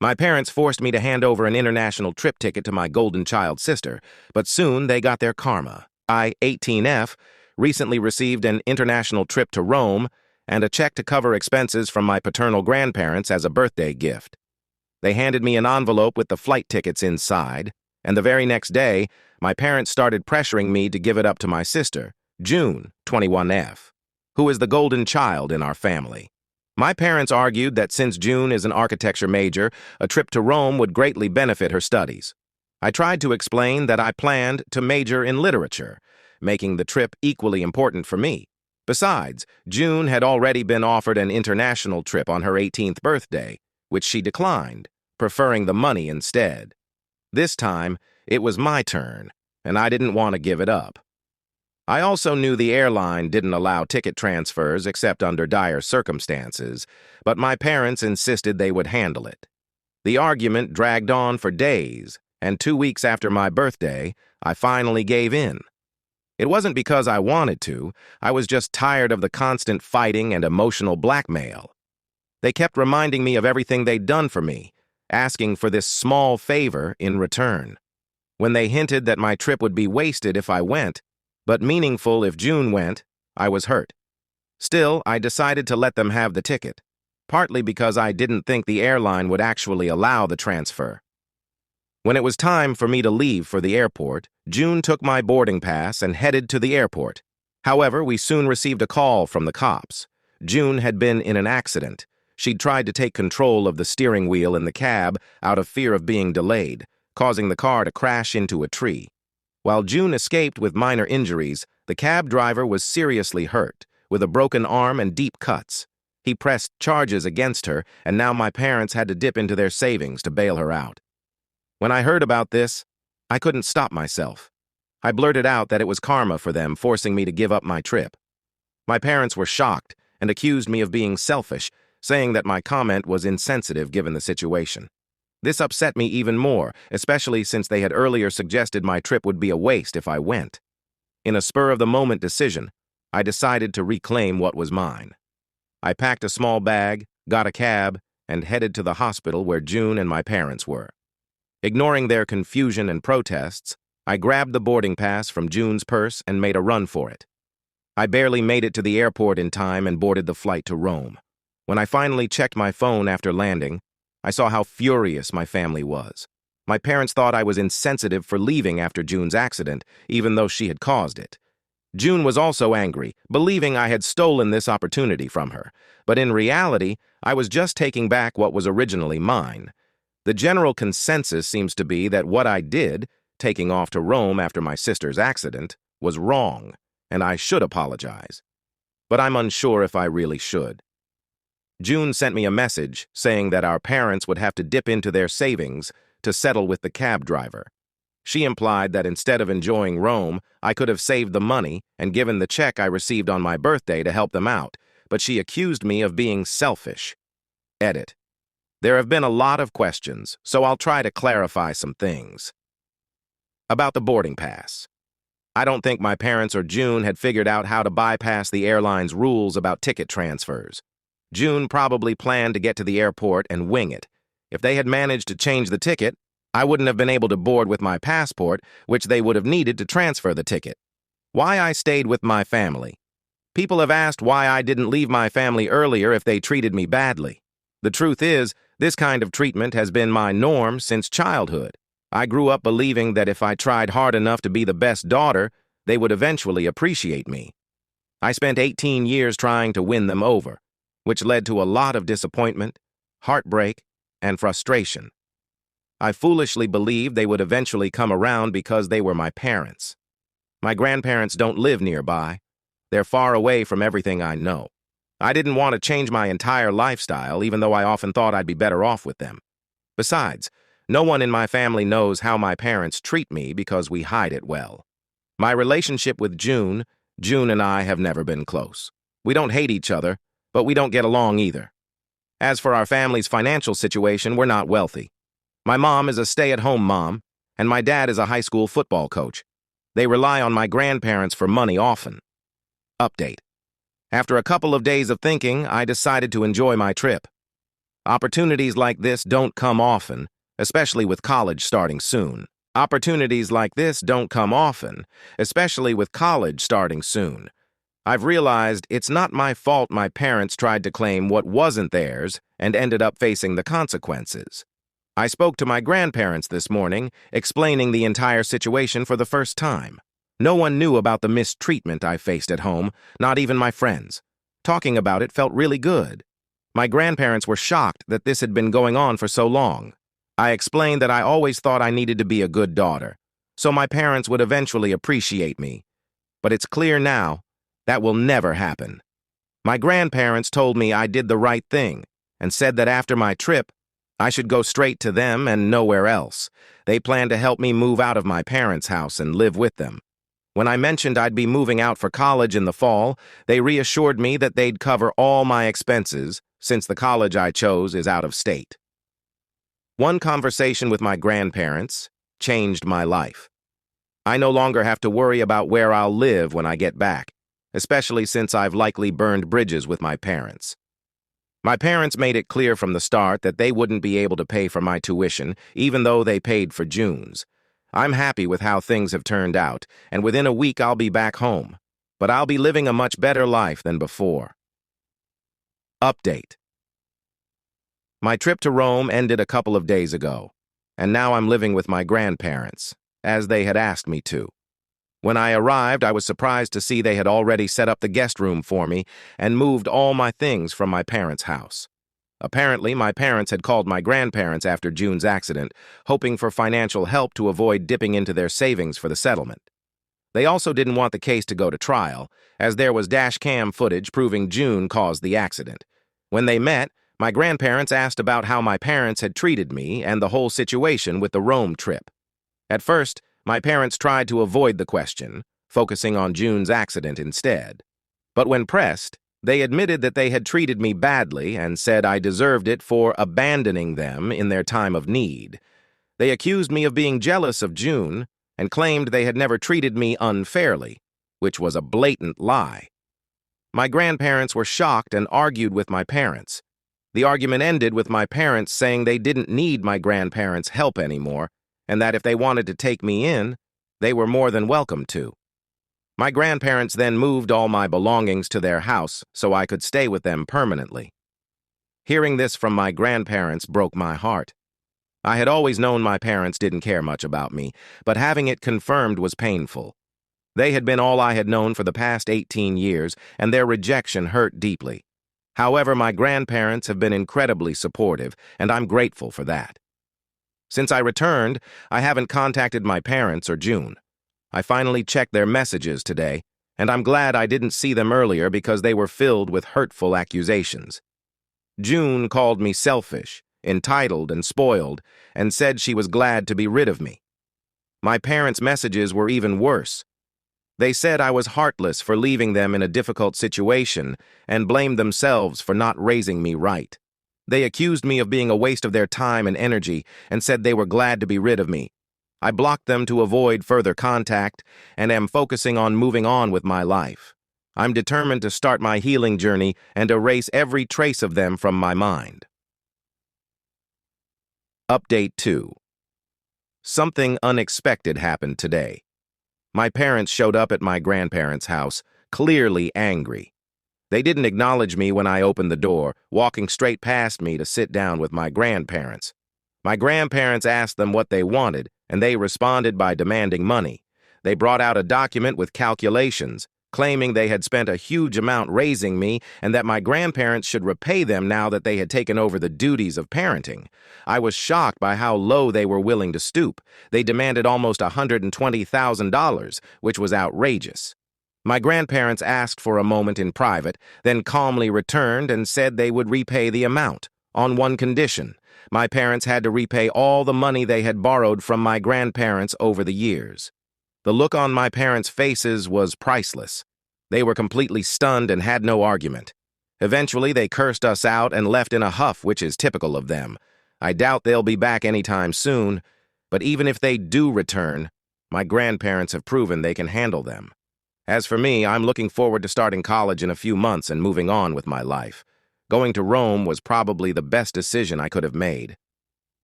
My parents forced me to hand over an international trip ticket to my golden child sister, but soon they got their karma. I, 18F, recently received an international trip to Rome and a check to cover expenses from my paternal grandparents as a birthday gift. They handed me an envelope with the flight tickets inside, and the very next day, my parents started pressuring me to give it up to my sister, June, 21F, who is the golden child in our family. My parents argued that since June is an architecture major, a trip to Rome would greatly benefit her studies. I tried to explain that I planned to major in literature, making the trip equally important for me. Besides, June had already been offered an international trip on her 18th birthday, which she declined, preferring the money instead. This time, it was my turn, and I didn't want to give it up. I also knew the airline didn't allow ticket transfers except under dire circumstances, but my parents insisted they would handle it. The argument dragged on for days, and 2 weeks after my birthday, I finally gave in. It wasn't because I wanted to, I was just tired of the constant fighting and emotional blackmail. They kept reminding me of everything they'd done for me, asking for this small favor in return. When they hinted that my trip would be wasted if I went, but meaningful if June went, I was hurt. Still, I decided to let them have the ticket, partly because I didn't think the airline would actually allow the transfer. When it was time for me to leave for the airport, June took my boarding pass and headed to the airport. However, we soon received a call from the cops. June had been in an accident. She'd tried to take control of the steering wheel in the cab out of fear of being delayed, causing the car to crash into a tree. While June escaped with minor injuries, the cab driver was seriously hurt, with a broken arm and deep cuts. He pressed charges against her, and now my parents had to dip into their savings to bail her out. When I heard about this, I couldn't stop myself. I blurted out that it was karma for them forcing me to give up my trip. My parents were shocked and accused me of being selfish, saying that my comment was insensitive given the situation. This upset me even more, especially since they had earlier suggested my trip would be a waste if I went. In a spur-of-the-moment decision, I decided to reclaim what was mine. I packed a small bag, got a cab, and headed to the hospital where June and my parents were. Ignoring their confusion and protests, I grabbed the boarding pass from June's purse and made a run for it. I barely made it to the airport in time and boarded the flight to Rome. When I finally checked my phone after landing, I saw how furious my family was. My parents thought I was insensitive for leaving after June's accident, even though she had caused it. June was also angry, believing I had stolen this opportunity from her. But in reality, I was just taking back what was originally mine. The general consensus seems to be that what I did, taking off to Rome after my sister's accident, was wrong, and I should apologize. But I'm unsure if I really should. June sent me a message saying that our parents would have to dip into their savings to settle with the cab driver. She implied that instead of enjoying Rome, I could have saved the money and given the check I received on my birthday to help them out, but she accused me of being selfish. Edit. There have been a lot of questions, so I'll try to clarify some things. About the boarding pass. I don't think my parents or June had figured out how to bypass the airline's rules about ticket transfers. June probably planned to get to the airport and wing it. If they had managed to change the ticket, I wouldn't have been able to board with my passport, which they would have needed to transfer the ticket. Why I stayed with my family. People have asked why I didn't leave my family earlier if they treated me badly. The truth is, this kind of treatment has been my norm since childhood. I grew up believing that if I tried hard enough to be the best daughter, they would eventually appreciate me. I spent 18 years trying to win them over, which led to a lot of disappointment, heartbreak, and frustration. I foolishly believed they would eventually come around because they were my parents. My grandparents don't live nearby. They're far away from everything I know. I didn't want to change my entire lifestyle, even though I often thought I'd be better off with them. Besides, no one in my family knows how my parents treat me because we hide it well. My relationship with June and I have never been close. We don't hate each other, but we don't get along either. As for our family's financial situation, we're not wealthy. My mom is a stay-at-home mom, and my dad is a high school football coach. They rely on my grandparents for money often. Update. After a couple of days of thinking, I decided to enjoy my trip. Opportunities like this don't come often, especially with college starting soon. Opportunities like this don't come often, especially with college starting soon. I've realized it's not my fault my parents tried to claim what wasn't theirs and ended up facing the consequences. I spoke to my grandparents this morning, explaining the entire situation for the first time. No one knew about the mistreatment I faced at home, not even my friends. Talking about it felt really good. My grandparents were shocked that this had been going on for so long. I explained that I always thought I needed to be a good daughter, so my parents would eventually appreciate me. But it's clear now that will never happen. My grandparents told me I did the right thing and said that after my trip, I should go straight to them and nowhere else. They planned to help me move out of my parents' house and live with them. When I mentioned I'd be moving out for college in the fall, they reassured me that they'd cover all my expenses since the college I chose is out of state. One conversation with my grandparents changed my life. I no longer have to worry about where I'll live when I get back, especially since I've likely burned bridges with my parents. My parents made it clear from the start that they wouldn't be able to pay for my tuition, even though they paid for June's. I'm happy with how things have turned out, and within a week I'll be back home. But I'll be living a much better life than before. Update. My trip to Rome ended a couple of days ago, and now I'm living with my grandparents, as they had asked me to. When I arrived, I was surprised to see they had already set up the guest room for me and moved all my things from my parents' house. Apparently, my parents had called my grandparents after June's accident, hoping for financial help to avoid dipping into their savings for the settlement. They also didn't want the case to go to trial, as there was dash cam footage proving June caused the accident. When they met, my grandparents asked about how my parents had treated me and the whole situation with the Rome trip. At first, my parents tried to avoid the question, focusing on June's accident instead. But when pressed, they admitted that they had treated me badly and said I deserved it for abandoning them in their time of need. They accused me of being jealous of June and claimed they had never treated me unfairly, which was a blatant lie. My grandparents were shocked and argued with my parents. The argument ended with my parents saying they didn't need my grandparents' help anymore, and that if they wanted to take me in, they were more than welcome to. My grandparents then moved all my belongings to their house so I could stay with them permanently. Hearing this from my grandparents broke my heart. I had always known my parents didn't care much about me, but having it confirmed was painful. They had been all I had known for the past 18 years, and their rejection hurt deeply. However, my grandparents have been incredibly supportive, and I'm grateful for that. Since I returned, I haven't contacted my parents or June. I finally checked their messages today, and I'm glad I didn't see them earlier because they were filled with hurtful accusations. June called me selfish, entitled, and spoiled, and said she was glad to be rid of me. My parents' messages were even worse. They said I was heartless for leaving them in a difficult situation and blamed themselves for not raising me right. They accused me of being a waste of their time and energy and said they were glad to be rid of me. I blocked them to avoid further contact and am focusing on moving on with my life. I'm determined to start my healing journey and erase every trace of them from my mind. Update 2. Something unexpected happened today. My parents showed up at my grandparents' house, clearly angry. They didn't acknowledge me when I opened the door, walking straight past me to sit down with my grandparents. My grandparents asked them what they wanted, and they responded by demanding money. They brought out a document with calculations, claiming they had spent a huge amount raising me and that my grandparents should repay them now that they had taken over the duties of parenting. I was shocked by how low they were willing to stoop. They demanded almost $120,000, which was outrageous. My grandparents asked for a moment in private, then calmly returned and said they would repay the amount, on one condition. My parents had to repay all the money they had borrowed from my grandparents over the years. The look on my parents' faces was priceless. They were completely stunned and had no argument. Eventually, they cursed us out and left in a huff, which is typical of them. I doubt they'll be back anytime soon, but even if they do return, my grandparents have proven they can handle them. As for me, I'm looking forward to starting college in a few months and moving on with my life. Going to Rome was probably the best decision I could have made.